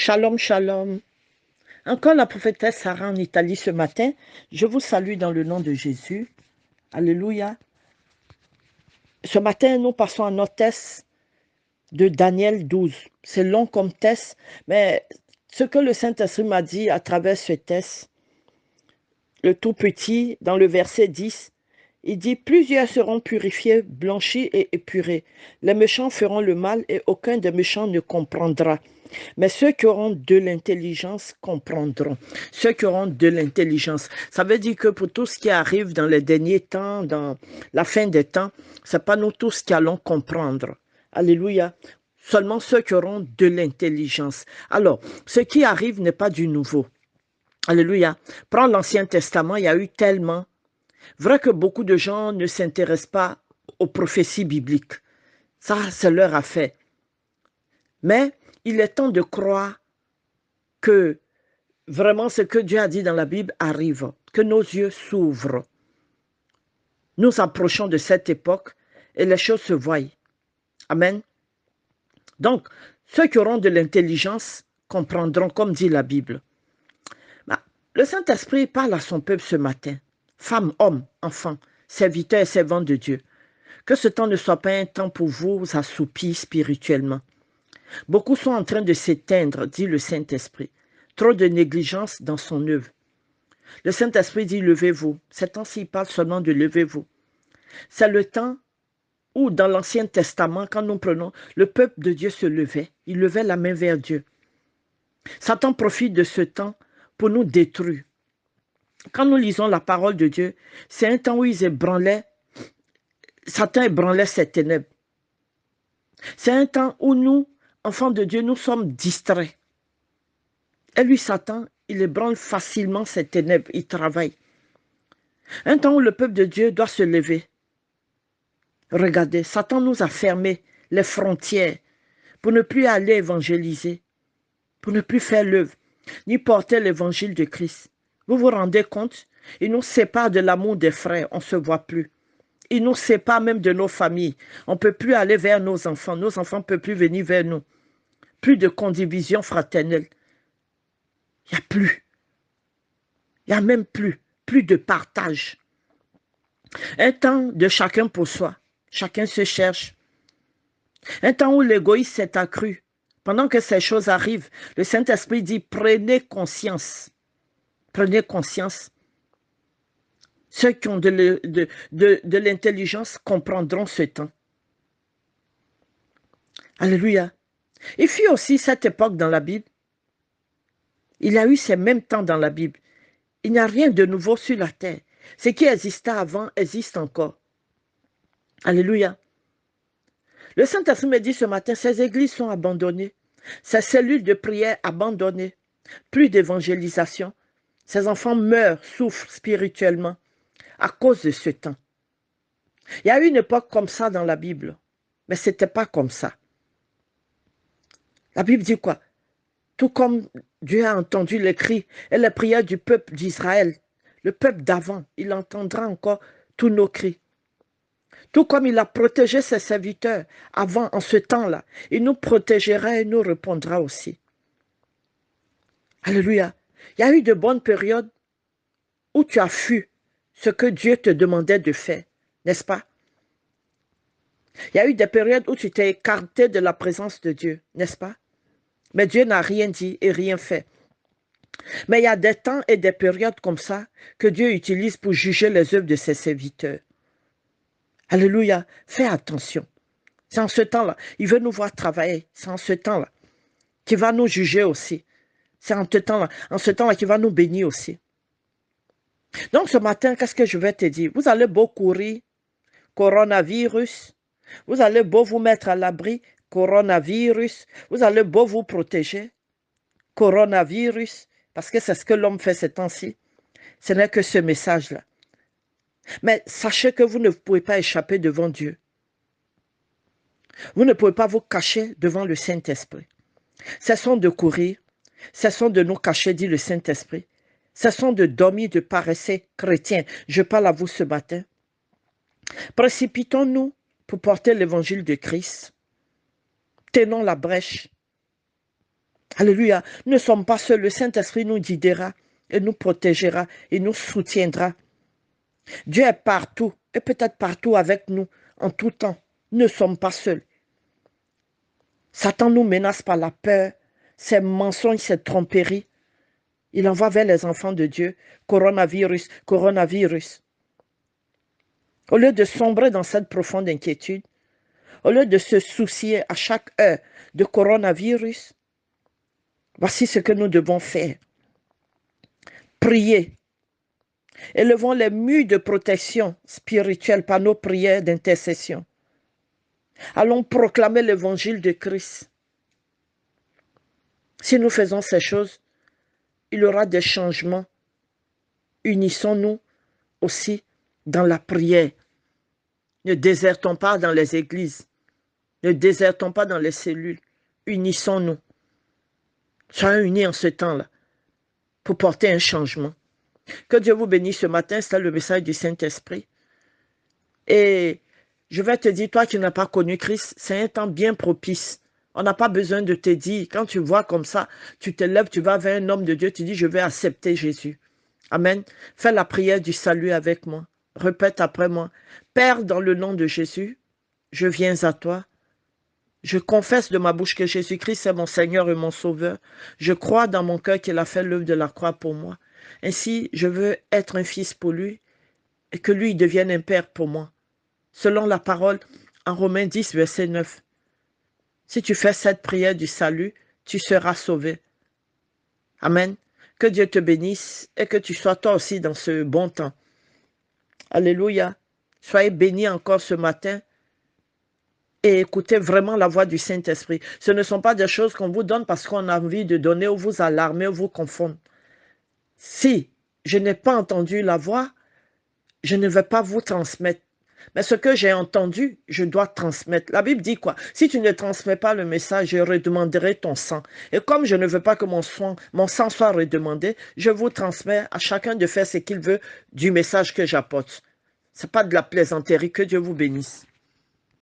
Shalom, shalom. Encore la prophétesse Sarah en Italie ce matin. Je vous salue dans le nom de Jésus. Alléluia. Ce matin, nous passons à notre test de Daniel 12. C'est long comme test, mais ce que le Saint-Esprit m'a dit à travers ce test, le tout petit, dans le verset 10, il dit, plusieurs seront purifiés, blanchis et épurés. Les méchants feront le mal et aucun des méchants ne comprendra. Mais ceux qui auront de l'intelligence comprendront. Ceux qui auront de l'intelligence. Ça veut dire que pour tout ce qui arrive dans les derniers temps, dans la fin des temps, ce n'est pas nous tous qui allons comprendre. Alléluia. Seulement ceux qui auront de l'intelligence. Alors, ce qui arrive n'est pas du nouveau. Alléluia. Prends l'Ancien Testament, il y a eu tellement. Vrai que beaucoup de gens ne s'intéressent pas aux prophéties bibliques. Ça, c'est leur affaire. Mais il est temps de croire que vraiment ce que Dieu a dit dans la Bible arrive, que nos yeux s'ouvrent. Nous approchons de cette époque et les choses se voient. Amen. Donc, ceux qui auront de l'intelligence comprendront, comme dit la Bible. Le Saint-Esprit parle à son peuple ce matin. Femmes, hommes, enfants, serviteurs et servantes de Dieu. Que ce temps ne soit pas un temps pour vous assoupir spirituellement. Beaucoup sont en train de s'éteindre, dit le Saint-Esprit. Trop de négligence dans son œuvre. Le Saint-Esprit dit, levez-vous. Ces temps-ci, il parle seulement de levez-vous. C'est le temps où, dans l'Ancien Testament, quand nous prenons, le peuple de Dieu se levait. Il levait la main vers Dieu. Satan profite de ce temps pour nous détruire. Quand nous lisons la parole de Dieu, c'est un temps où ils ébranlaient, Satan ébranlait ses ténèbres. C'est un temps où nous, enfants de Dieu, nous sommes distraits. Et lui, Satan, il ébranle facilement ses ténèbres, il travaille. Un temps où le peuple de Dieu doit se lever. Regardez, Satan nous a fermé les frontières pour ne plus aller évangéliser, pour ne plus faire l'œuvre, ni porter l'évangile de Christ. Vous vous rendez compte? Il nous sépare de l'amour des frères, on ne se voit plus. Il nous sépare même de nos familles. On ne peut plus aller vers nos enfants ne peuvent plus venir vers nous. Plus de condivision fraternelle. Il n'y a plus. Il n'y a même plus de partage. Un temps de chacun pour soi. Chacun se cherche. Un temps où l'égoïsme s'est accru. Pendant que ces choses arrivent, le Saint-Esprit dit, prenez conscience. Prenez conscience. Ceux qui ont de l'intelligence comprendront ce temps. Alléluia. Il fut aussi cette époque dans la Bible. Il y a eu ces mêmes temps dans la Bible. Il n'y a rien de nouveau sur la terre. Ce qui existait avant existe encore. Alléluia. Le Saint-Esprit me dit ce matin, ces églises sont abandonnées. Ces cellules de prière abandonnées. Plus d'évangélisation. Ces enfants meurent, souffrent spirituellement à cause de ce temps. Il y a eu une époque comme ça dans la Bible, mais ce n'était pas comme ça. La Bible dit quoi? Tout comme Dieu a entendu les cris et les prières du peuple d'Israël, le peuple d'avant, il entendra encore tous nos cris. Tout comme il a protégé ses serviteurs avant, en ce temps-là, il nous protégera et nous répondra aussi. Alléluia. Il y a eu de bonnes périodes où tu as fui ce que Dieu te demandait de faire, n'est-ce pas? Il y a eu des périodes où tu t'es écarté de la présence de Dieu, n'est-ce pas? Mais Dieu n'a rien dit et rien fait. Mais il y a des temps et des périodes comme ça que Dieu utilise pour juger les œuvres de ses serviteurs. Alléluia. Fais attention. C'est en ce temps-là. Il veut nous voir travailler. C'est en ce temps-là qu'il va nous juger aussi. C'est en ce temps-là qu'il va nous bénir aussi. Donc ce matin, qu'est-ce que je vais te dire? Vous allez beau courir, coronavirus. Vous allez beau vous mettre à l'abri, coronavirus. Vous allez beau vous protéger, coronavirus. Parce que c'est ce que l'homme fait ces temps-ci. Ce n'est que ce message-là. Mais sachez que vous ne pouvez pas échapper devant Dieu. Vous ne pouvez pas vous cacher devant le Saint-Esprit. Cessons de courir, cessons de nous cacher, dit le Saint-Esprit. Cessons de dormir, de paresser chrétiens. Je parle à vous ce matin. Précipitons-nous pour porter l'évangile de Christ. Tenons la brèche. Alléluia. Nous ne sommes pas seuls. Le Saint-Esprit nous guidera et nous protégera et nous soutiendra. Dieu est partout et peut-être partout avec nous en tout temps. Nous ne sommes pas seuls. Satan nous menace par la peur, ses mensonges, ses tromperies. Il envoie vers les enfants de Dieu, coronavirus, coronavirus. Au lieu de sombrer dans cette profonde inquiétude, au lieu de se soucier à chaque heure de coronavirus, voici ce que nous devons faire. Prier. Élevons les murs de protection spirituelle par nos prières d'intercession. Allons proclamer l'évangile de Christ. Si nous faisons ces choses, il y aura des changements. Unissons-nous aussi dans la prière. Ne désertons pas dans les églises. Ne désertons pas dans les cellules. Unissons-nous. Soyons unis en ce temps-là pour porter un changement. Que Dieu vous bénisse ce matin. C'est le message du Saint-Esprit. Et je vais te dire, toi qui n'as pas connu Christ, c'est un temps bien propice. On n'a pas besoin de te dire. Quand tu vois comme ça, tu te lèves, tu vas vers un homme de Dieu, tu dis, je vais accepter Jésus. Amen. Fais la prière du salut avec moi. Répète après moi. Père, dans le nom de Jésus, je viens à toi. Je confesse de ma bouche que Jésus-Christ est mon Seigneur et mon Sauveur. Je crois dans mon cœur qu'il a fait l'œuvre de la croix pour moi. Ainsi, je veux être un fils pour lui et que lui devienne un père pour moi. Selon la parole en Romains 10, verset 9. Si tu fais cette prière du salut, tu seras sauvé. Amen. Que Dieu te bénisse et que tu sois toi aussi dans ce bon temps. Alléluia. Soyez bénis encore ce matin et écoutez vraiment la voix du Saint-Esprit. Ce ne sont pas des choses qu'on vous donne parce qu'on a envie de donner ou vous alarmer ou vous confondre. Si je n'ai pas entendu la voix, je ne vais pas vous transmettre. Mais ce que j'ai entendu, je dois transmettre. La Bible dit quoi? Si tu ne transmets pas le message, je redemanderai ton sang. Et comme je ne veux pas que mon sang soit redemandé, je vous transmets à chacun de faire ce qu'il veut du message que j'apporte. Ce n'est pas de la plaisanterie. Que Dieu vous bénisse.